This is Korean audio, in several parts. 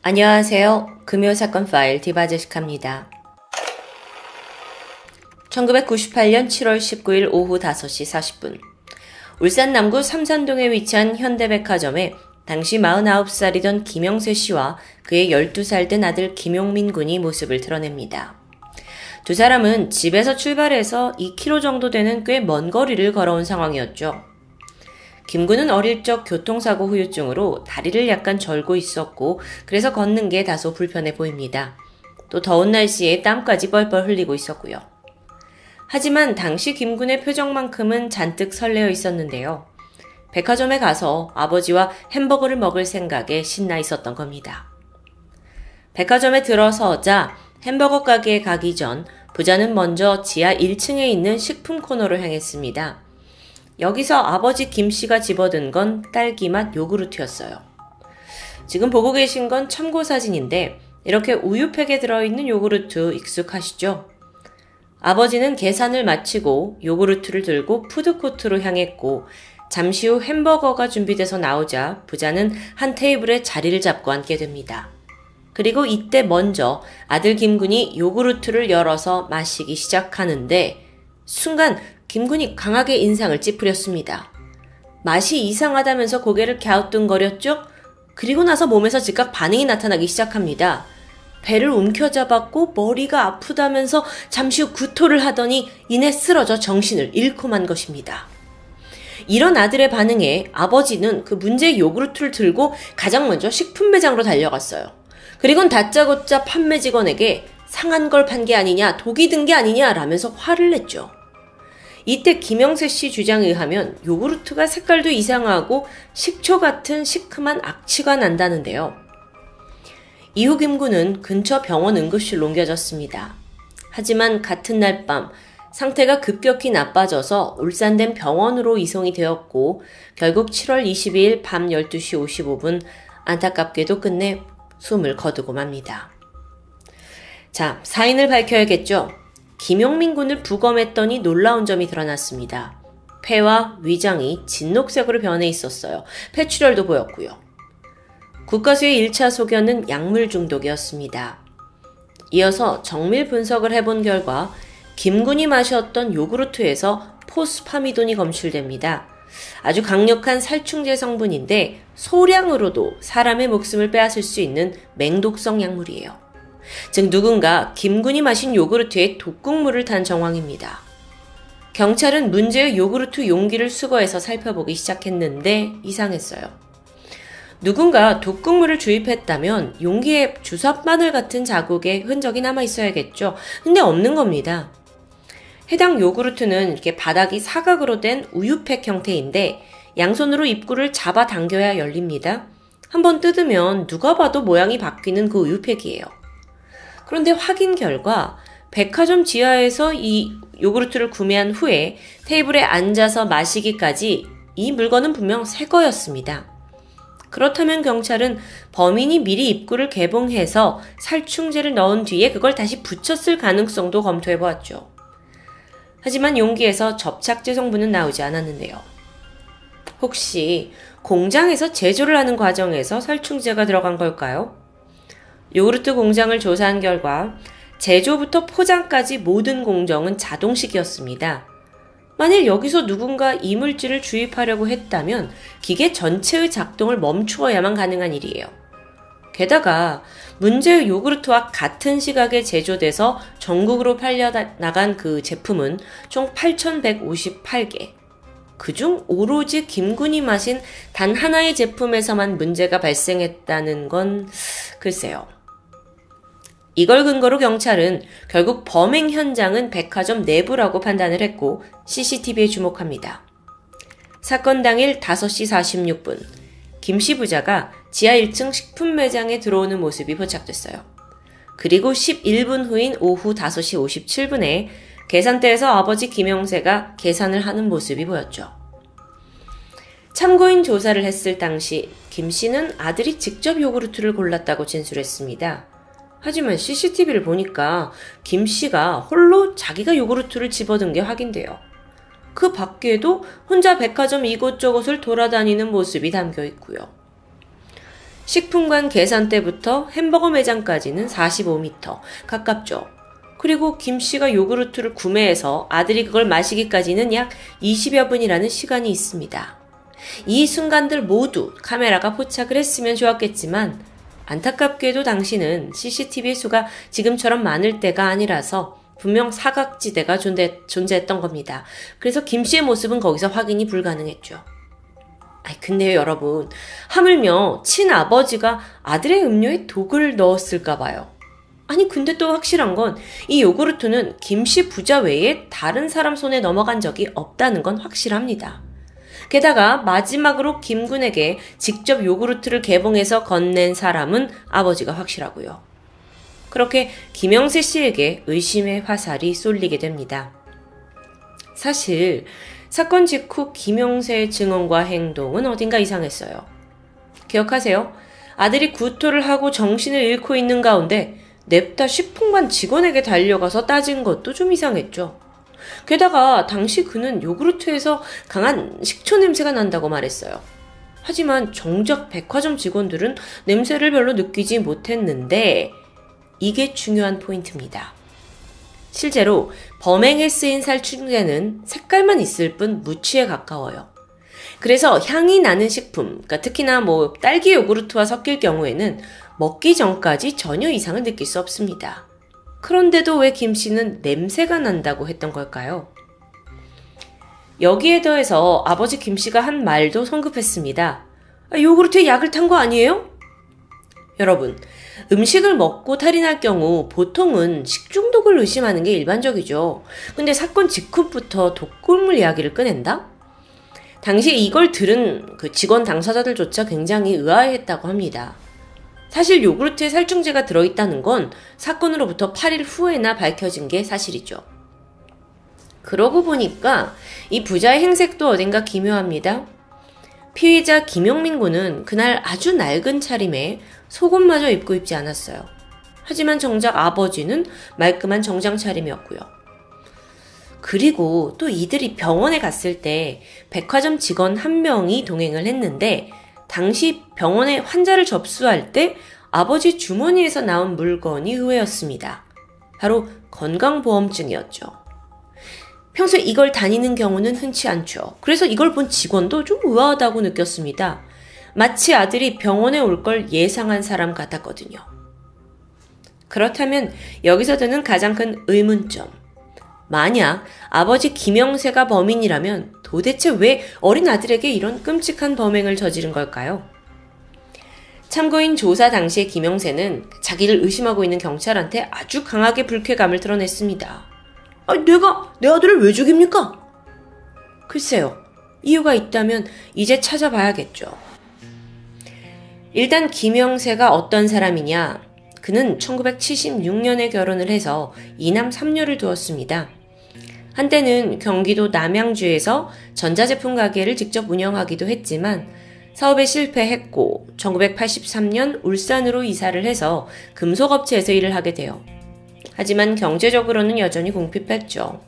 안녕하세요. 금요사건 파일 디바제식합니다. 1998년 7월 19일 오후 5시 40분 울산 남구 삼산동에 위치한 현대백화점에 당시 49살이던 김영세 씨와 그의 12살 된 아들 김용민 군이 모습을 드러냅니다. 두 사람은 집에서 출발해서 2km 정도 되는 꽤 먼 거리를 걸어온 상황이었죠. 김 군은 어릴 적 교통사고 후유증으로 다리를 약간 절고 있었고 그래서 걷는 게 다소 불편해 보입니다. 또 더운 날씨에 땀까지 뻘뻘 흘리고 있었고요. 하지만 당시 김 군의 표정만큼은 잔뜩 설레어 있었는데요. 백화점에 가서 아버지와 햄버거를 먹을 생각에 신나 있었던 겁니다. 백화점에 들어서자 햄버거 가게에 가기 전 부자는 먼저 지하 1층에 있는 식품 코너로 향했습니다. 여기서 아버지 김 씨가 집어든 건 딸기맛 요구르트였어요. 지금 보고 계신 건 참고 사진인데 이렇게 우유팩에 들어있는 요구르트 익숙하시죠? 아버지는 계산을 마치고 요구르트를 들고 푸드코트로 향했고 잠시 후 햄버거가 준비돼서 나오자 부자는 한 테이블에 자리를 잡고 앉게 됩니다. 그리고 이때 먼저 아들 김군이 요구르트를 열어서 마시기 시작하는데 순간 김군이 강하게 인상을 찌푸렸습니다. 맛이 이상하다면서 고개를 갸우뚱거렸죠? 그리고 나서 몸에서 즉각 반응이 나타나기 시작합니다. 배를 움켜잡았고 머리가 아프다면서 잠시 후 구토를 하더니 이내 쓰러져 정신을 잃고 만 것입니다. 이런 아들의 반응에 아버지는 그 문제의 요구르트를 들고 가장 먼저 식품 매장으로 달려갔어요. 그리고는 다짜고짜 판매 직원에게 상한 걸 판 게 아니냐, 독이 든 게 아니냐 라면서 화를 냈죠. 이때 김영세 씨 주장에 의하면 요구르트가 색깔도 이상하고 식초 같은 시큼한 악취가 난다는데요. 이후 김 군은 근처 병원 응급실로 옮겨졌습니다. 하지만 같은 날 밤 상태가 급격히 나빠져서 울산된 병원으로 이송이 되었고 결국 7월 22일 밤 12시 55분 안타깝게도 끝내 숨을 거두고 맙니다. 자, 사인을 밝혀야겠죠. 김용민 군을 부검했더니 놀라운 점이 드러났습니다. 폐와 위장이 진녹색으로 변해 있었어요. 폐출혈도 보였고요. 국가수의 1차 소견은 약물 중독이었습니다. 이어서 정밀 분석을 해본 결과 김 군이 마셨던 요구르트에서 포스파미돈이 검출됩니다. 아주 강력한 살충제 성분인데 소량으로도 사람의 목숨을 빼앗을 수 있는 맹독성 약물이에요. 즉 누군가 김 군이 마신 요구르트에 독국물을 탄 정황입니다. 경찰은 문제의 요구르트 용기를 수거해서 살펴보기 시작했는데 이상했어요. 누군가 독국물을 주입했다면 용기에 주삿바늘 같은 자국의 흔적이 남아있어야겠죠. 근데 없는 겁니다. 해당 요구르트는 이렇게 바닥이 사각으로 된 우유팩 형태인데 양손으로 입구를 잡아 당겨야 열립니다. 한번 뜯으면 누가 봐도 모양이 바뀌는 그 우유팩이에요. 그런데 확인 결과 백화점 지하에서 이 요구르트를 구매한 후에 테이블에 앉아서 마시기까지 이 물건은 분명 새 거였습니다. 그렇다면 경찰은 범인이 미리 입구를 개봉해서 살충제를 넣은 뒤에 그걸 다시 붙였을 가능성도 검토해보았죠. 하지만 용기에서 접착제 성분은 나오지 않았는데요. 혹시 공장에서 제조를 하는 과정에서 살충제가 들어간 걸까요? 요구르트 공장을 조사한 결과 제조부터 포장까지 모든 공정은 자동식이었습니다. 만일 여기서 누군가 이물질을 주입하려고 했다면 기계 전체의 작동을 멈추어야만 가능한 일이에요. 게다가 문제의 요구르트와 같은 시각에 제조돼서 전국으로 팔려나간 그 제품은 총 8,158개. 그중 오로지 김 군이 마신 단 하나의 제품에서만 문제가 발생했다는 건 글쎄요. 이걸 근거로 경찰은 결국 범행 현장은 백화점 내부라고 판단을 했고 CCTV에 주목합니다. 사건 당일 5시 46분 김 씨 부자가 지하 1층 식품 매장에 들어오는 모습이 포착됐어요. 그리고 11분 후인 오후 5시 57분에 계산대에서 아버지 김영세가 계산을 하는 모습이 보였죠. 참고인 조사를 했을 당시 김 씨는 아들이 직접 요구르트를 골랐다고 진술했습니다. 하지만 CCTV를 보니까 김 씨가 홀로 자기가 요구르트를 집어든 게 확인돼요. 그 밖에도 혼자 백화점 이곳저곳을 돌아다니는 모습이 담겨 있고요. 식품관 계산대부터 햄버거 매장까지는 45m 가깝죠. 그리고 김 씨가 요구르트를 구매해서 아들이 그걸 마시기까지는 약 20여 분이라는 시간이 있습니다. 이 순간들 모두 카메라가 포착을 했으면 좋았겠지만 안타깝게도 당시는 CCTV의 수가 지금처럼 많을 때가 아니라서 분명 사각지대가 존재했던 겁니다. 그래서 김 씨의 모습은 거기서 확인이 불가능했죠. 근데요 여러분, 하물며 친아버지가 아들의 음료에 독을 넣었을까 봐요. 근데 또 확실한 건 이 요구르트는 김 씨 부자 외에 다른 사람 손에 넘어간 적이 없다는 건 확실합니다. 게다가 마지막으로 김 군에게 직접 요구르트를 개봉해서 건넨 사람은 아버지가 확실하고요. 그렇게 김영세 씨에게 의심의 화살이 쏠리게 됩니다. 사실 사건 직후 김영세의 증언과 행동은 어딘가 이상했어요. 기억하세요? 아들이 구토를 하고 정신을 잃고 있는 가운데 냅다 식품관 직원에게 달려가서 따진 것도 좀 이상했죠. 게다가 당시 그는 요구르트에서 강한 식초 냄새가 난다고 말했어요. 하지만 정작 백화점 직원들은 냄새를 별로 느끼지 못했는데 이게 중요한 포인트입니다. 실제로 범행에 쓰인 살충제는 색깔만 있을 뿐 무취에 가까워요. 그래서 향이 나는 식품, 특히나 딸기 요구르트와 섞일 경우에는 먹기 전까지 전혀 이상을 느낄 수 없습니다. 그런데도 왜 김 씨는 냄새가 난다고 했던 걸까요? 여기에 더해서 아버지 김 씨가 한 말도 성급했습니다. 요구르트에 약을 탄 거 아니에요? 여러분, 음식을 먹고 탈이 날 경우 보통은 식중독을 의심하는 게 일반적이죠. 근데 사건 직후부터 독극물 이야기를 꺼낸다? 당시 이걸 들은 그 직원 당사자들조차 굉장히 의아해했다고 합니다. 사실 요구르트에 살충제가 들어있다는 건 사건으로부터 8일 후에나 밝혀진 게 사실이죠. 그러고 보니까 이 부자의 행색도 어딘가 기묘합니다. 피의자 김용민 군은 그날 아주 낡은 차림에 속옷마저 입고 입지 않았어요. 하지만 정작 아버지는 말끔한 정장 차림이었고요. 그리고 또 이들이 병원에 갔을 때 백화점 직원 한 명이 동행을 했는데 당시 병원에 환자를 접수할 때 아버지 주머니에서 나온 물건이 의외였습니다. 바로 건강보험증이었죠. 평소에 이걸 다니는 경우는 흔치 않죠. 그래서 이걸 본 직원도 좀 의아하다고 느꼈습니다. 마치 아들이 병원에 올 걸 예상한 사람 같았거든요. 그렇다면 여기서 드는 가장 큰 의문점. 만약 아버지 김영세가 범인이라면 도대체 왜 어린 아들에게 이런 끔찍한 범행을 저지른 걸까요? 참고인 조사 당시에 김영세는 자기를 의심하고 있는 경찰한테 아주 강하게 불쾌감을 드러냈습니다. 내가 내 아들을 왜 죽입니까? 글쎄요. 이유가 있다면 이제 찾아봐야겠죠. 일단 김영세가 어떤 사람이냐? 그는 1976년에 결혼을 해서 2남 3녀를 두었습니다. 한때는 경기도 남양주에서 전자제품 가게를 직접 운영하기도 했지만 사업에 실패했고 1983년 울산으로 이사를 해서 금속업체에서 일을 하게 돼요. 하지만 경제적으로는 여전히 궁핍했죠.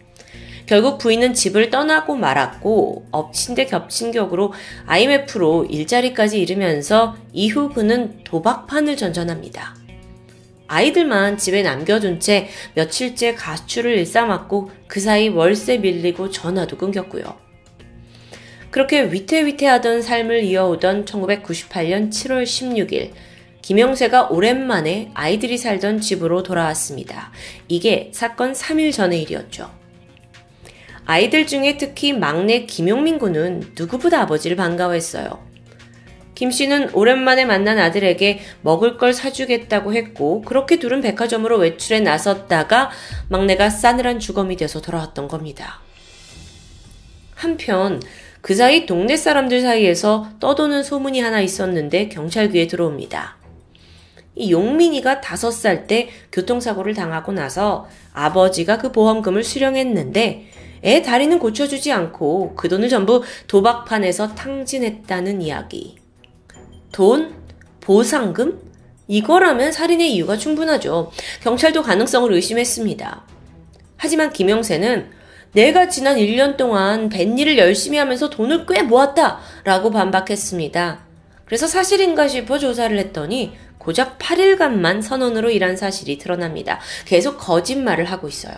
결국 부인은 집을 떠나고 말았고 엎친 데 겹친 격으로 IMF로 일자리까지 잃으면서 이후 그는 도박판을 전전합니다. 아이들만 집에 남겨둔 채 며칠째 가출을 일삼았고 그 사이 월세 밀리고 전화도 끊겼고요. 그렇게 위태위태하던 삶을 이어오던 1998년 7월 16일 김영세가 오랜만에 아이들이 살던 집으로 돌아왔습니다. 이게 사건 3일 전의 일이었죠. 아이들 중에 특히 막내 김용민 군은 누구보다 아버지를 반가워했어요. 김 씨는 오랜만에 만난 아들에게 먹을 걸 사주겠다고 했고 그렇게 둘은 백화점으로 외출에 나섰다가 막내가 싸늘한 주검이 돼서 돌아왔던 겁니다. 한편 그 사이 동네 사람들 사이에서 떠도는 소문이 하나 있었는데 경찰 귀에 들어옵니다. 이 용민이가 5살 때 교통사고를 당하고 나서 아버지가 그 보험금을 수령했는데 애 다리는 고쳐주지 않고 그 돈을 전부 도박판에서 탕진했다는 이야기. 돈? 보상금? 이거라면 살인의 이유가 충분하죠. 경찰도 가능성을 의심했습니다. 하지만 김영세는 내가 지난 1년 동안 뱃일을 열심히 하면서 돈을 꽤 모았다 라고 반박했습니다. 그래서 사실인가 싶어 조사를 했더니 고작 8일간만 선원으로 일한 사실이 드러납니다. 계속 거짓말을 하고 있어요.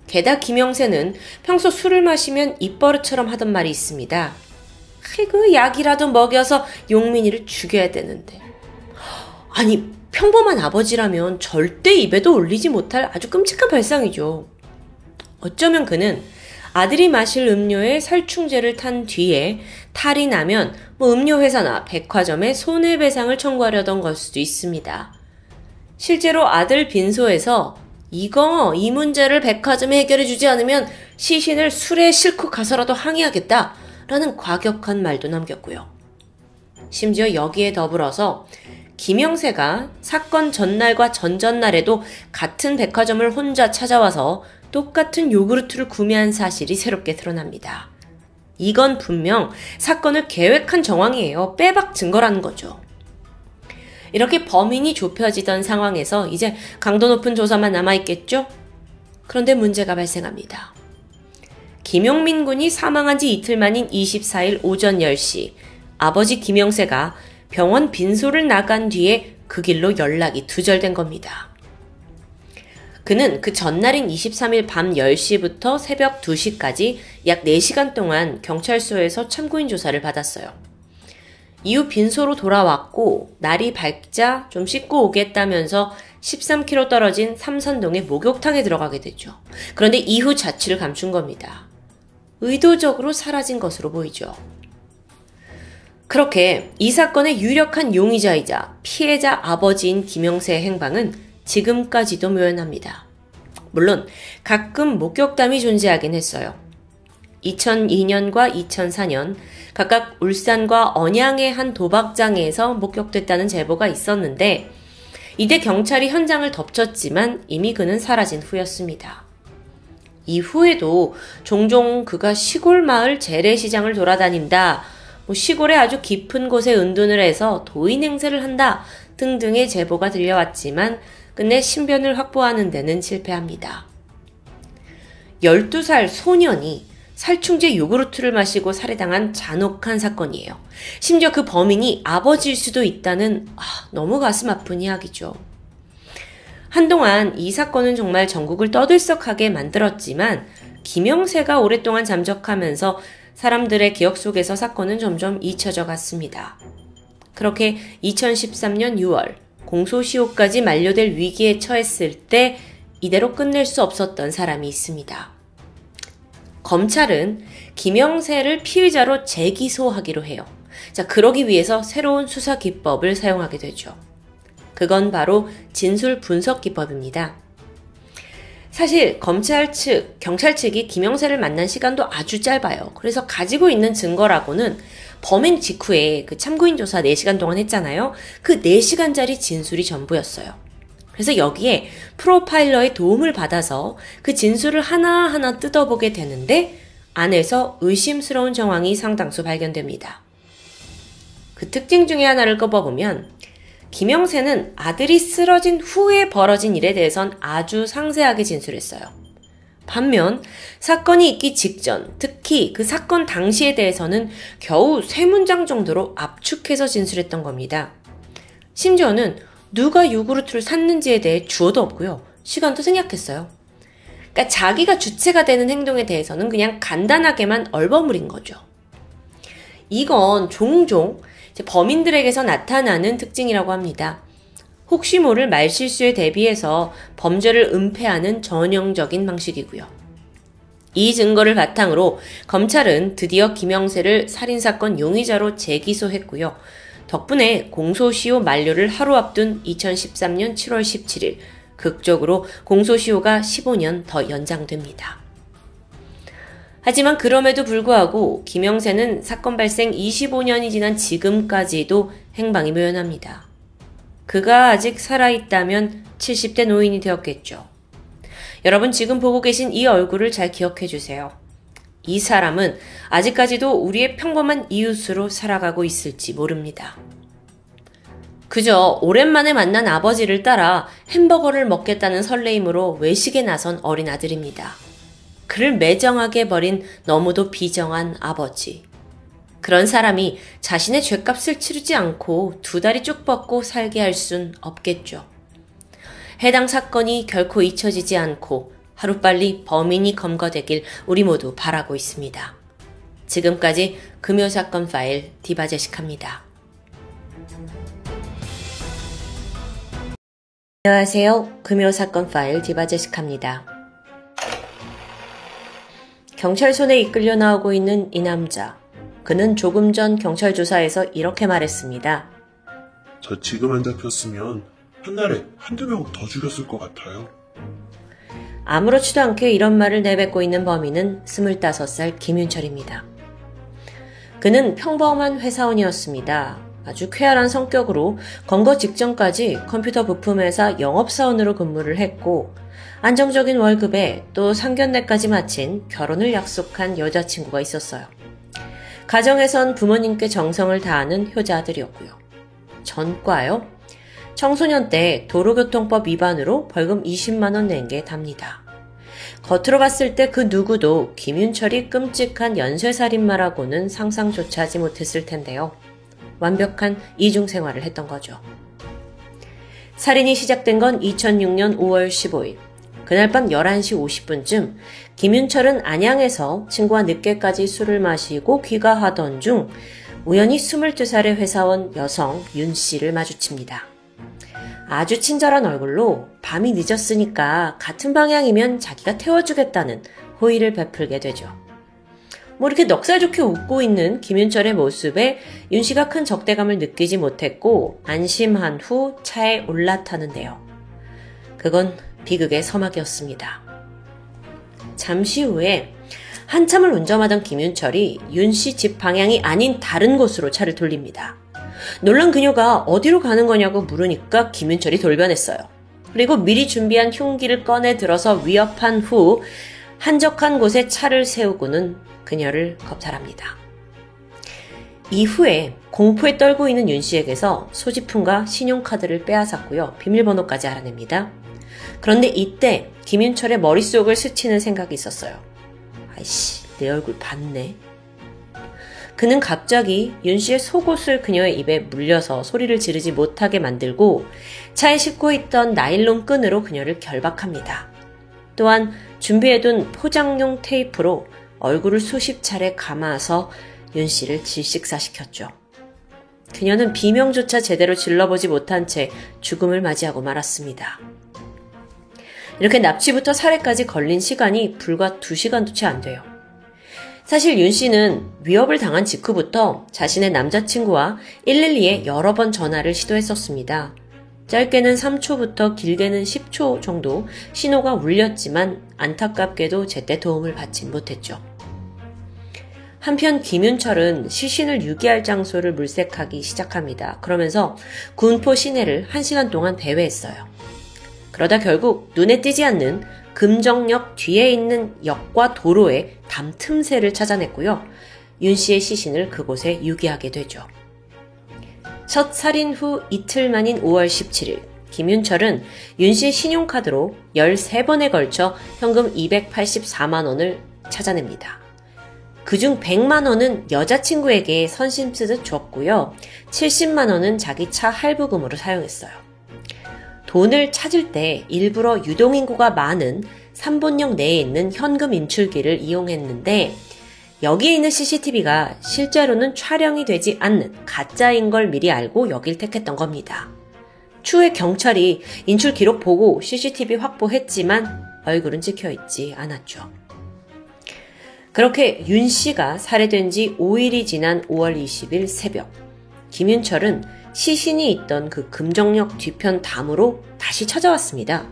게다가 김영세는 평소 술을 마시면 입버릇처럼 하던 말이 있습니다. 그 약이라도 먹여서 용민이를 죽여야 되는데. 아니, 평범한 아버지라면 절대 입에도 올리지 못할 아주 끔찍한 발상이죠. 어쩌면 그는 아들이 마실 음료에 살충제를 탄 뒤에 탈이 나면 음료회사나 백화점에 손해배상을 청구하려던 걸 수도 있습니다. 실제로 아들 빈소에서 이 문제를 백화점에 해결해주지 않으면 시신을 술에 싣고 가서라도 항의하겠다 라는 과격한 말도 남겼고요. 심지어 여기에 더불어서 김영세가 사건 전날과 전전날에도 같은 백화점을 혼자 찾아와서 똑같은 요구르트를 구매한 사실이 새롭게 드러납니다. 이건 분명 사건을 계획한 정황이에요. 빼박 증거라는 거죠. 이렇게 범인이 좁혀지던 상황에서 이제 강도 높은 조사만 남아있겠죠? 그런데 문제가 발생합니다. 김용민 군이 사망한 지 이틀 만인 24일 오전 10시 아버지 김영세가 병원 빈소를 나간 뒤에 그 길로 연락이 두절된 겁니다. 그는 그 전날인 23일 밤 10시부터 새벽 2시까지 약 4시간 동안 경찰서에서 참고인 조사를 받았어요. 이후 빈소로 돌아왔고 날이 밝자 좀 씻고 오겠다면서 13km 떨어진 삼선동의 목욕탕에 들어가게 됐죠. 그런데 이후 자취를 감춘 겁니다. 의도적으로 사라진 것으로 보이죠. 그렇게 이 사건의 유력한 용의자이자 피해자 아버지인 김영세의 행방은 지금까지도 묘연합니다. 물론 가끔 목격담이 존재하긴 했어요. 2002년과 2004년 각각 울산과 언양의 한 도박장에서 목격됐다는 제보가 있었는데 이때 경찰이 현장을 덮쳤지만 이미 그는 사라진 후였습니다. 이후에도 종종 그가 시골 마을 재래시장을 돌아다닌다, 시골에 아주 깊은 곳에 은둔을 해서 도인 행세를 한다 등등의 제보가 들려왔지만 끝내 신변을 확보하는 데는 실패합니다. 12살 소년이 살충제 요구르트를 마시고 살해당한 잔혹한 사건이에요. 심지어 그 범인이 아버지일 수도 있다는 너무 가슴 아픈 이야기죠. 한동안 이 사건은 정말 전국을 떠들썩하게 만들었지만 김영세가 오랫동안 잠적하면서 사람들의 기억 속에서 사건은 점점 잊혀져 갔습니다. 그렇게 2013년 6월 공소시효까지 만료될 위기에 처했을 때 이대로 끝낼 수 없었던 사람이 있습니다. 검찰은 김영세를 피의자로 재기소하기로 해요. 그러기 위해서 새로운 수사 기법을 사용하게 되죠. 그건 바로 진술 분석 기법입니다. 사실 검찰 측, 경찰 측이 김영세를 만난 시간도 아주 짧아요. 그래서 가지고 있는 증거라고는 범행 직후에 그 참고인 조사 4시간 동안 했잖아요. 그 4시간짜리 진술이 전부였어요. 그래서 여기에 프로파일러의 도움을 받아서 그 진술을 하나하나 뜯어보게 되는데 안에서 의심스러운 정황이 상당수 발견됩니다. 그 특징 중에 하나를 꼽아보면 김영세는 아들이 쓰러진 후에 벌어진 일에 대해선 아주 상세하게 진술했어요. 반면 사건이 있기 직전, 특히 그 사건 당시에 대해서는 겨우 3문장 정도로 압축해서 진술했던 겁니다. 심지어는 누가 요구르트를 샀는지에 대해 주어도 없고요. 시간도 생략했어요. 그러니까 자기가 주체가 되는 행동에 대해서는 그냥 간단하게만 얼버무린 거죠. 이건 종종 범인들에게서 나타나는 특징이라고 합니다. 혹시 모를 말실수에 대비해서 범죄를 은폐하는 전형적인 방식이고요. 이 증거를 바탕으로 검찰은 드디어 김영세를 살인사건 용의자로 재기소했고요. 덕분에 공소시효 만료를 하루 앞둔 2013년 7월 17일 극적으로 공소시효가 15년 더 연장됩니다. 하지만 그럼에도 불구하고 김영세는 사건 발생 25년이 지난 지금까지도 행방이 묘연합니다. 그가 아직 살아있다면 70대 노인이 되었겠죠. 여러분 지금 보고 계신 이 얼굴을 잘 기억해 주세요. 이 사람은 아직까지도 우리의 평범한 이웃으로 살아가고 있을지 모릅니다. 그저 오랜만에 만난 아버지를 따라 햄버거를 먹겠다는 설레임으로 외식에 나선 어린 아들입니다. 그를 매정하게 버린 너무도 비정한 아버지. 그런 사람이 자신의 죄값을 치르지 않고 두 다리 쭉 뻗고 살게 할 순 없겠죠. 해당 사건이 결코 잊혀지지 않고 하루빨리 범인이 검거되길 우리 모두 바라고 있습니다. 지금까지 금요사건 파일 디바제식합니다. 안녕하세요. 금요사건 파일 디바제식합니다. 경찰손에 이끌려 나오고 있는 이 남자. 그는 조금 전 경찰 조사에서 이렇게 말했습니다. 저 지금 안 잡혔으면 한 달에 한두 명 더 죽였을 것 같아요. 아무렇지도 않게 이런 말을 내뱉고 있는 범인은 25살 김윤철입니다. 그는 평범한 회사원이었습니다. 아주 쾌활한 성격으로 검거 직전까지 컴퓨터 부품회사 영업사원으로 근무를 했고 안정적인 월급에 또 상견례까지 마친 결혼을 약속한 여자친구가 있었어요. 가정에선 부모님께 정성을 다하는 효자들이었고요. 전과요? 청소년 때 도로교통법 위반으로 벌금 20만 원 낸 게 답니다. 겉으로 봤을 때 그 누구도 김윤철이 끔찍한 연쇄살인마라고는 상상조차 하지 못했을 텐데요. 완벽한 이중생활을 했던 거죠. 살인이 시작된 건 2006년 5월 15일. 그날 밤 11시 50분쯤 김윤철은 안양에서 친구와 늦게까지 술을 마시고 귀가하던 중 우연히 22살의 회사원 여성 윤 씨를 마주칩니다. 아주 친절한 얼굴로 밤이 늦었으니까 같은 방향이면 자기가 태워주겠다는 호의를 베풀게 되죠. 이렇게 넉살 좋게 웃고 있는 김윤철의 모습에 윤 씨가 큰 적대감을 느끼지 못했고 안심한 후 차에 올라타는데요. 그건 비극의 서막이었습니다. 잠시 후에 한참을 운전하던 김윤철이 윤 씨 집 방향이 아닌 다른 곳으로 차를 돌립니다. 놀란 그녀가 어디로 가는 거냐고 물으니까 김윤철이 돌변했어요. 그리고 미리 준비한 흉기를 꺼내 들어서 위협한 후 한적한 곳에 차를 세우고는 그녀를 겁탈합니다. 이후에 공포에 떨고 있는 윤 씨에게서 소지품과 신용카드를 빼앗았고요. 비밀번호까지 알아냅니다. 그런데 이때 김윤철의 머릿속을 스치는 생각이 있었어요. 아이씨, 내 얼굴 봤네. 그는 갑자기 윤 씨의 속옷을 그녀의 입에 물려서 소리를 지르지 못하게 만들고 차에 싣고 있던 나일론 끈으로 그녀를 결박합니다. 또한 준비해둔 포장용 테이프로 얼굴을 수십 차례 감아서 윤 씨를 질식사시켰죠. 그녀는 비명조차 제대로 질러보지 못한 채 죽음을 맞이하고 말았습니다. 이렇게 납치부터 살해까지 걸린 시간이 불과 2시간도 채 안 돼요. 사실 윤 씨는 위협을 당한 직후부터 자신의 남자친구와 112에 여러 번 전화를 시도했었습니다. 짧게는 3초부터 길게는 10초 정도 신호가 울렸지만 안타깝게도 제때 도움을 받진 못했죠. 한편 김윤철은 시신을 유기할 장소를 물색하기 시작합니다. 그러면서 군포 시내를 1시간 동안 배회했어요. 그러다 결국 눈에 띄지 않는 금정역 뒤에 있는 역과 도로의 담 틈새를 찾아냈고요. 윤 씨의 시신을 그곳에 유기하게 되죠. 첫 살인 후 이틀 만인 5월 17일 김윤철은 윤 씨의 신용카드로 13번에 걸쳐 현금 284만 원을 찾아냅니다. 그중 100만 원은 여자친구에게 선심 쓰듯 줬고요. 70만 원은 자기 차 할부금으로 사용했어요. 돈을 찾을 때 일부러 유동인구가 많은 3번역 내에 있는 현금 인출기를 이용했는데 여기에 있는 CCTV가 실제로는 촬영이 되지 않는 가짜인 걸 미리 알고 여길 택했던 겁니다. 추후에 경찰이 인출 기록 보고 CCTV 확보했지만 얼굴은 찍혀있지 않았죠. 그렇게 윤 씨가 살해된 지 5일이 지난 5월 20일 새벽 김윤철은 시신이 있던 그 금정역 뒤편 담으로 다시 찾아왔습니다.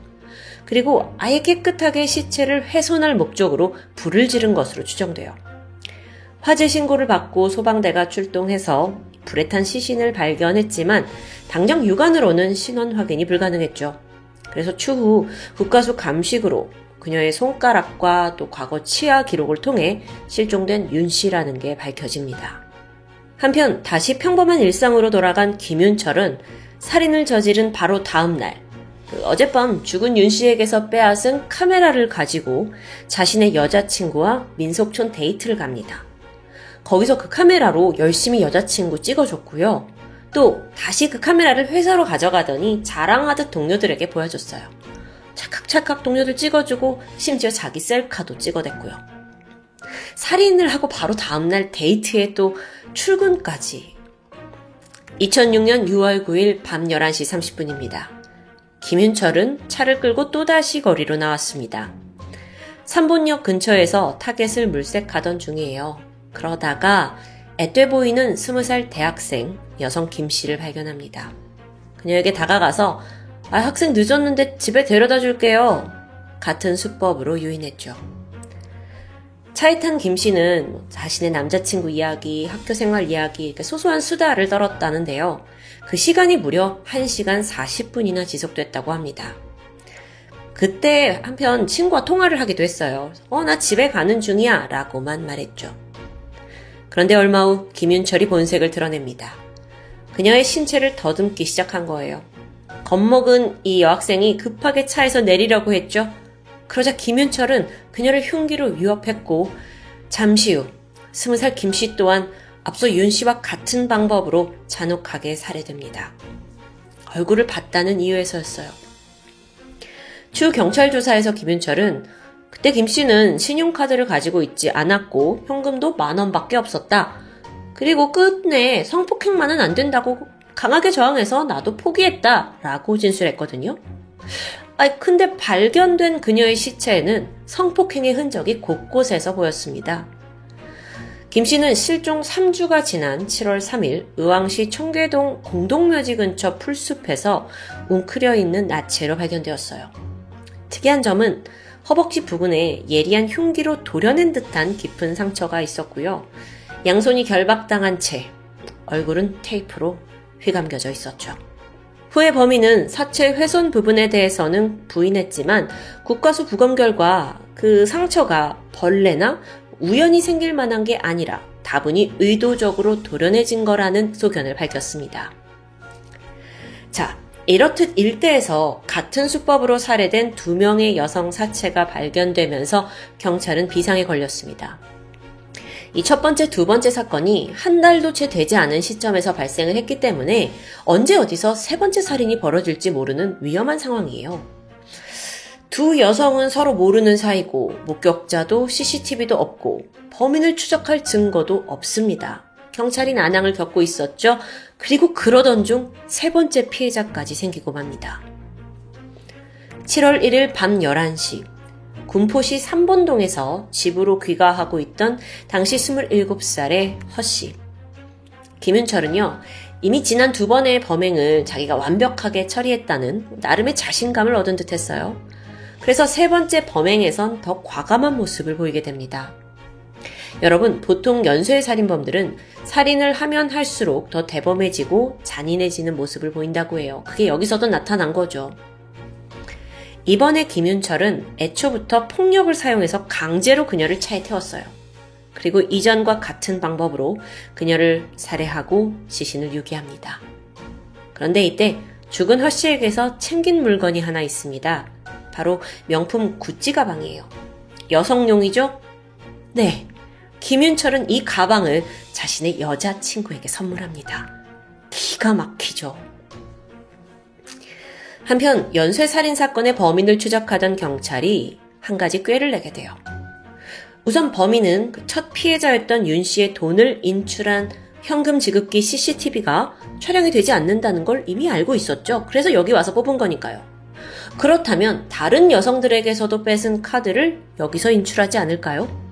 그리고 아예 깨끗하게 시체를 훼손할 목적으로 불을 지른 것으로 추정돼요. 화재 신고를 받고 소방대가 출동해서 불에 탄 시신을 발견했지만 당장 육안으로는 신원 확인이 불가능했죠. 그래서 추후 국가수 감식으로 그녀의 손가락과 또 과거 치아 기록을 통해 실종된 윤 씨라는 게 밝혀집니다. 한편 다시 평범한 일상으로 돌아간 김윤철은 살인을 저지른 바로 다음 날 어젯밤 죽은 윤 씨에게서 빼앗은 카메라를 가지고 자신의 여자친구와 민속촌 데이트를 갑니다. 거기서 그 카메라로 열심히 여자친구 찍어줬고요. 또 다시 그 카메라를 회사로 가져가더니 자랑하듯 동료들에게 보여줬어요. 찰칵찰칵 동료들 찍어주고 심지어 자기 셀카도 찍어댔고요. 살인을 하고 바로 다음날 데이트에 또 출근까지. 2006년 6월 9일 밤 11시 30분입니다. 김윤철은 차를 끌고 또다시 거리로 나왔습니다. 삼본역 근처에서 타겟을 물색하던 중이에요. 그러다가 앳돼 보이는 20살 대학생 여성 김씨를 발견합니다. 그녀에게 다가가서 학생 늦었는데 집에 데려다 줄게요. 같은 수법으로 유인했죠. 차에 탄 김씨는 자신의 남자친구 이야기, 학교생활 이야기, 이렇게 소소한 수다를 떨었다는데요. 그 시간이 무려 1시간 40분이나 지속됐다고 합니다. 그때 한편 친구와 통화를 하기도 했어요. 나 집에 가는 중이야 라고만 말했죠. 그런데 얼마 후 김윤철이 본색을 드러냅니다. 그녀의 신체를 더듬기 시작한 거예요. 겁먹은 이 여학생이 급하게 차에서 내리려고 했죠. 그러자 김윤철은 그녀를 흉기로 위협했고 잠시 후 20살 김씨 또한 앞서 윤씨와 같은 방법으로 잔혹하게 살해됩니다. 얼굴을 봤다는 이유에서였어요. 추후 경찰 조사에서 김윤철은 그때 김씨는 신용카드를 가지고 있지 않았고 현금도 10,000원밖에 없었다. 그리고 끝내 성폭행만은 안 된다고 강하게 저항해서 나도 포기했다 라고 진술했거든요. 근데 발견된 그녀의 시체에는 성폭행의 흔적이 곳곳에서 보였습니다. 김씨는 실종 3주가 지난 7월 3일 의왕시 청계동 공동묘지 근처 풀숲에서 웅크려 있는 나체로 발견되었어요. 특이한 점은 허벅지 부근에 예리한 흉기로 도려낸 듯한 깊은 상처가 있었고요. 양손이 결박당한 채 얼굴은 테이프로 휘감겨져 있었죠. 후에 범인은 사체 훼손 부분에 대해서는 부인했지만 국과수 부검 결과 그 상처가 벌레나 우연히 생길 만한 게 아니라 다분히 의도적으로 도려내진 거라는 소견을 밝혔습니다. 자, 이렇듯 일대에서 같은 수법으로 살해된 2명의 여성 사체가 발견되면서 경찰은 비상에 걸렸습니다. 이 첫 번째, 두 번째 사건이 한 달도 채 되지 않은 시점에서 발생을 했기 때문에 언제 어디서 세 번째 살인이 벌어질지 모르는 위험한 상황이에요. 두 여성은 서로 모르는 사이고 목격자도 CCTV도 없고 범인을 추적할 증거도 없습니다. 경찰이 난항을 겪고 있었죠. 그리고 그러던 중 세 번째 피해자까지 생기고 맙니다. 7월 1일 밤 11시 군포시 삼본동에서 집으로 귀가하고 있던 당시 27살의 허씨. 김윤철은요, 이미 지난 2번의 범행을 자기가 완벽하게 처리했다는 나름의 자신감을 얻은 듯 했어요. 그래서 세 번째 범행에선 더 과감한 모습을 보이게 됩니다. 여러분, 보통 연쇄 살인범들은 살인을 하면 할수록 더 대범해지고 잔인해지는 모습을 보인다고 해요. 그게 여기서도 나타난 거죠. 이번에 김윤철은 애초부터 폭력을 사용해서 강제로 그녀를 차에 태웠어요. 그리고 이전과 같은 방법으로 그녀를 살해하고 시신을 유기합니다. 그런데 이때 죽은 허씨에게서 챙긴 물건이 하나 있습니다. 바로 명품 구찌 가방이에요. 여성용이죠? 네, 김윤철은 이 가방을 자신의 여자친구에게 선물합니다. 기가 막히죠. 한편 연쇄살인사건의 범인을 추적하던 경찰이 한 가지 꾀를 내게 돼요. 우선 범인은 첫 피해자였던 윤 씨의 돈을 인출한 현금 지급기 CCTV가 촬영이 되지 않는다는 걸 이미 알고 있었죠. 그래서 여기 와서 뽑은 거니까요. 그렇다면 다른 여성들에게서도 뺏은 카드를 여기서 인출하지 않을까요?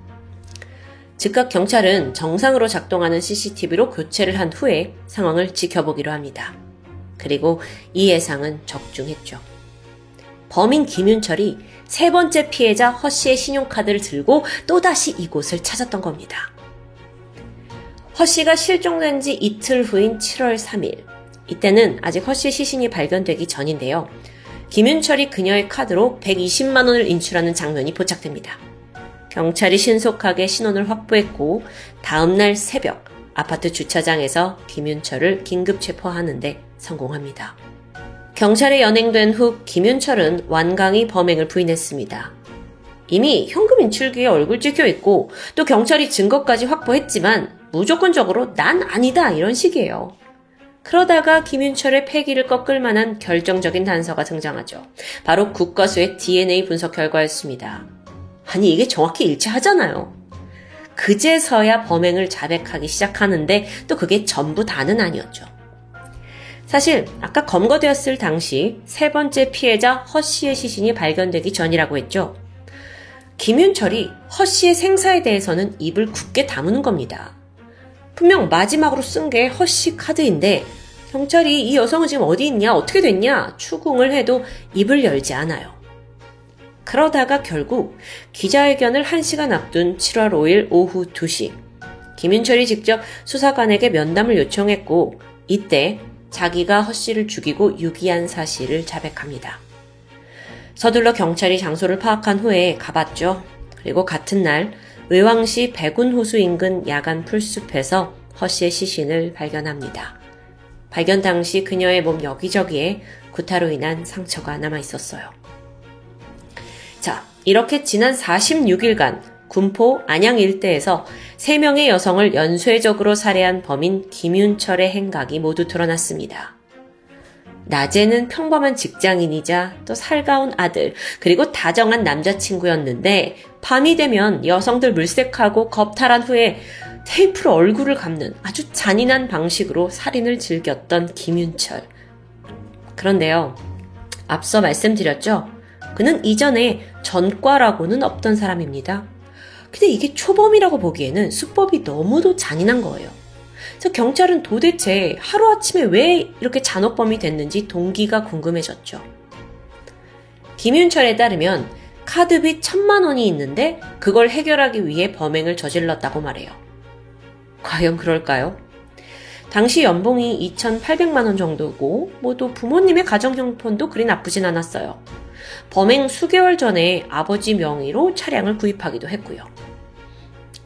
즉각 경찰은 정상으로 작동하는 CCTV로 교체를 한 후에 상황을 지켜보기로 합니다. 그리고 이 예상은 적중했죠. 범인 김윤철이 세 번째 피해자 허씨의 신용카드를 들고 또다시 이곳을 찾았던 겁니다. 허씨가 실종된 지 이틀 후인 7월 3일. 이때는 아직 허씨의 시신이 발견되기 전인데요. 김윤철이 그녀의 카드로 120만 원을 인출하는 장면이 포착됩니다. 경찰이 신속하게 신원을 확보했고 다음날 새벽 아파트 주차장에서 김윤철을 긴급 체포하는데 성공합니다. 경찰에 연행된 후 김윤철은 완강히 범행을 부인했습니다. 이미 현금 인출기에 얼굴 찍혀 있고 또 경찰이 증거까지 확보했지만 무조건적으로 난 아니다 이런 식이에요. 그러다가 김윤철의 패기를 꺾을 만한 결정적인 단서가 등장하죠. 바로 국과수의 DNA 분석 결과였습니다. 아니 이게 정확히 일치하잖아요. 그제서야 범행을 자백하기 시작하는데 또 그게 전부 다는 아니었죠. 사실 아까 검거되었을 당시 세 번째 피해자 허 씨의 시신이 발견되기 전이라고 했죠. 김윤철이 허 씨의 생사에 대해서는 입을 굳게 다무는 겁니다. 분명 마지막으로 쓴 게 허 씨 카드인데 경찰이 이 여성은 지금 어디 있냐, 어떻게 됐냐 추궁을 해도 입을 열지 않아요. 그러다가 결국 기자회견을 1시간 앞둔 7월 5일 오후 2시 김윤철이 직접 수사관에게 면담을 요청했고 이때 자기가 허 씨를 죽이고 유기한 사실을 자백합니다. 서둘러 경찰이 장소를 파악한 후에 가봤죠. 그리고 같은 날 의왕시 백운호수 인근 야간 풀숲에서 허 씨의 시신을 발견합니다. 발견 당시 그녀의 몸 여기저기에 구타로 인한 상처가 남아 있었어요. 자, 이렇게 지난 46일간 군포 안양 일대에서 3명의 여성을 연쇄적으로 살해한 범인 김윤철의 행각이 모두 드러났습니다. 낮에는 평범한 직장인이자 또 살가운 아들 그리고 다정한 남자친구였는데 밤이 되면 여성들 물색하고 겁탈한 후에 테이프로 얼굴을 감는 아주 잔인한 방식으로 살인을 즐겼던 김윤철. 그런데요, 앞서 말씀드렸죠. 그는 이전에 전과라고는 없던 사람입니다. 근데 이게 초범이라고 보기에는 수법이 너무도 잔인한 거예요. 그래서 경찰은 도대체 하루아침에 왜 이렇게 잔혹범이 됐는지 동기가 궁금해졌죠. 김윤철에 따르면 카드빚 1,000만 원이 있는데 그걸 해결하기 위해 범행을 저질렀다고 말해요. 과연 그럴까요? 당시 연봉이 2,800만 원 정도고 또 부모님의 가정형편도 그리 나쁘진 않았어요. 범행 수개월 전에 아버지 명의로 차량을 구입하기도 했고요.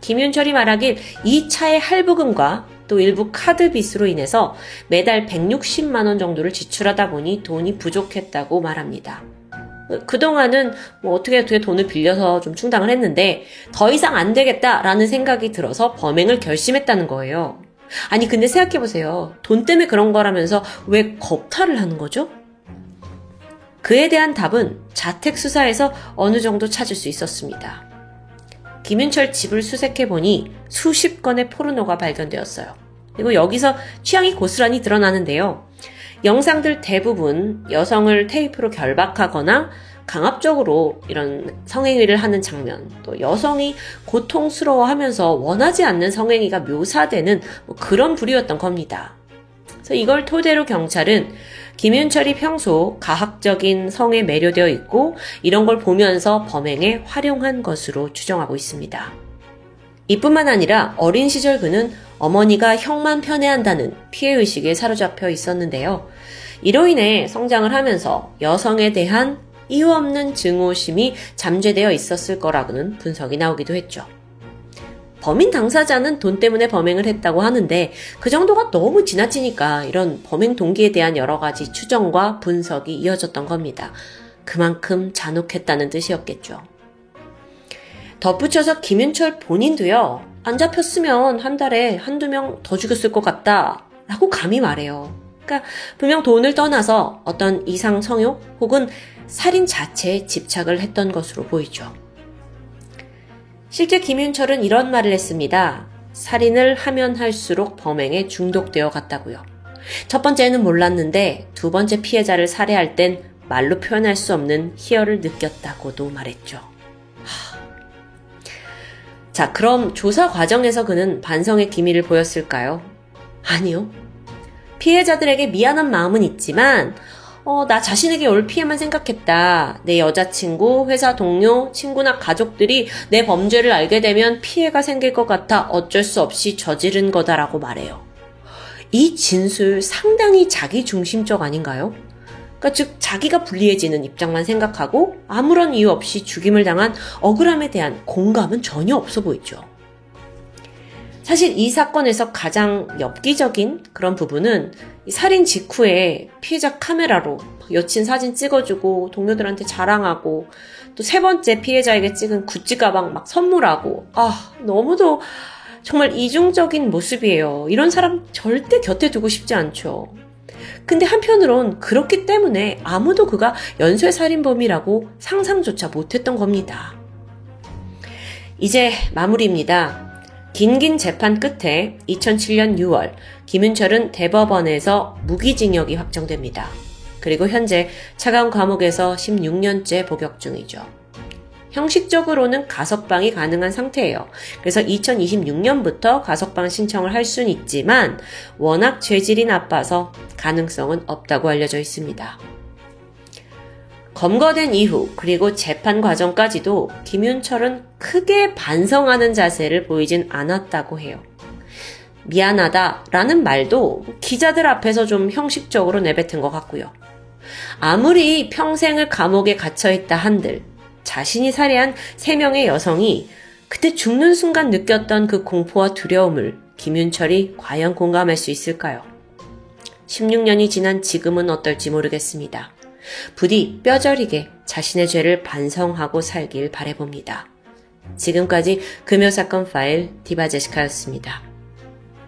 김윤철이 말하길 이 차의 할부금과 또 일부 카드 빚으로 인해서 매달 160만 원 정도를 지출하다 보니 돈이 부족했다고 말합니다. 그동안은 어떻게 돈을 빌려서 좀 충당을 했는데 더 이상 안 되겠다라는 생각이 들어서 범행을 결심했다는 거예요. 아니 근데 생각해보세요. 돈 때문에 그런 거라면서 왜 겁탈을 하는 거죠? 그에 대한 답은 자택 수사에서 어느 정도 찾을 수 있었습니다. 김윤철 집을 수색해보니 수십 건의 포르노가 발견되었어요. 그리고 여기서 취향이 고스란히 드러나는데요. 영상들 대부분 여성을 테이프로 결박하거나 강압적으로 이런 성행위를 하는 장면, 또 여성이 고통스러워하면서 원하지 않는 성행위가 묘사되는 그런 부류였던 겁니다. 그래서 이걸 토대로 경찰은 김윤철이 평소 가학적인 성에 매료되어 있고 이런 걸 보면서 범행에 활용한 것으로 추정하고 있습니다. 이뿐만 아니라 어린 시절 그는 어머니가 형만 편애한다는 피해의식에 사로잡혀 있었는데요. 이로 인해 성장을 하면서 여성에 대한 이유 없는 증오심이 잠재되어 있었을 거라고는 분석이 나오기도 했죠. 범인 당사자는 돈 때문에 범행을 했다고 하는데 그 정도가 너무 지나치니까 이런 범행 동기에 대한 여러 가지 추정과 분석이 이어졌던 겁니다. 그만큼 잔혹했다는 뜻이었겠죠. 덧붙여서 김윤철 본인도요. 안 잡혔으면 한 달에 한두 명 더 죽였을 것 같다 라고 감히 말해요. 그러니까 분명 돈을 떠나서 어떤 이상 성욕 혹은 살인 자체에 집착을 했던 것으로 보이죠. 실제 김윤철은 이런 말을 했습니다. 살인을 하면 할수록 범행에 중독되어 갔다고요. 첫 번째는 몰랐는데 두 번째 피해자를 살해할 땐 말로 표현할 수 없는 희열을 느꼈다고도 말했죠. 자, 그럼 조사 과정에서 그는 반성의 기미를 보였을까요? 아니요. 피해자들에게 미안한 마음은 있지만 나 자신에게 올 피해만 생각했다. 내 여자친구, 회사 동료, 친구나 가족들이 내 범죄를 알게 되면 피해가 생길 것 같아 어쩔 수 없이 저지른 거다라고 말해요. 이 진술 상당히 자기중심적 아닌가요? 그러니까 즉 자기가 불리해지는 입장만 생각하고 아무런 이유 없이 죽임을 당한 억울함에 대한 공감은 전혀 없어 보이죠. 사실 이 사건에서 가장 엽기적인 그런 부분은 살인 직후에 피해자 카메라로 여친 사진 찍어주고 동료들한테 자랑하고 또 세 번째 피해자에게 찍은 구찌 가방 막 선물하고 너무도 정말 이중적인 모습이에요. 이런 사람 절대 곁에 두고 싶지 않죠. 근데 한편으론 그렇기 때문에 아무도 그가 연쇄살인범이라고 상상조차 못했던 겁니다. 이제 마무리입니다. 긴 재판 끝에 2007년 6월 김윤철은 대법원에서 무기징역이 확정됩니다. 그리고 현재 차가운 감옥에서 16년째 복역 중이죠. 형식적으로는 가석방이 가능한 상태예요. 그래서 2026년부터 가석방 신청을 할 수는 있지만 워낙 죄질이 나빠서 가능성은 없다고 알려져 있습니다. 검거된 이후 그리고 재판 과정까지도 김윤철은 크게 반성하는 자세를 보이진 않았다고 해요. 미안하다라는 말도 기자들 앞에서 좀 형식적으로 내뱉은 것 같고요. 아무리 평생을 감옥에 갇혀있다 한들 자신이 살해한 3명의 여성이 그때 죽는 순간 느꼈던 그 공포와 두려움을 김윤철이 과연 공감할 수 있을까요? 16년이 지난 지금은 어떨지 모르겠습니다. 부디 뼈저리게 자신의 죄를 반성하고 살길 바라봅니다. 지금까지 금요사건 파일 디바제시카였습니다.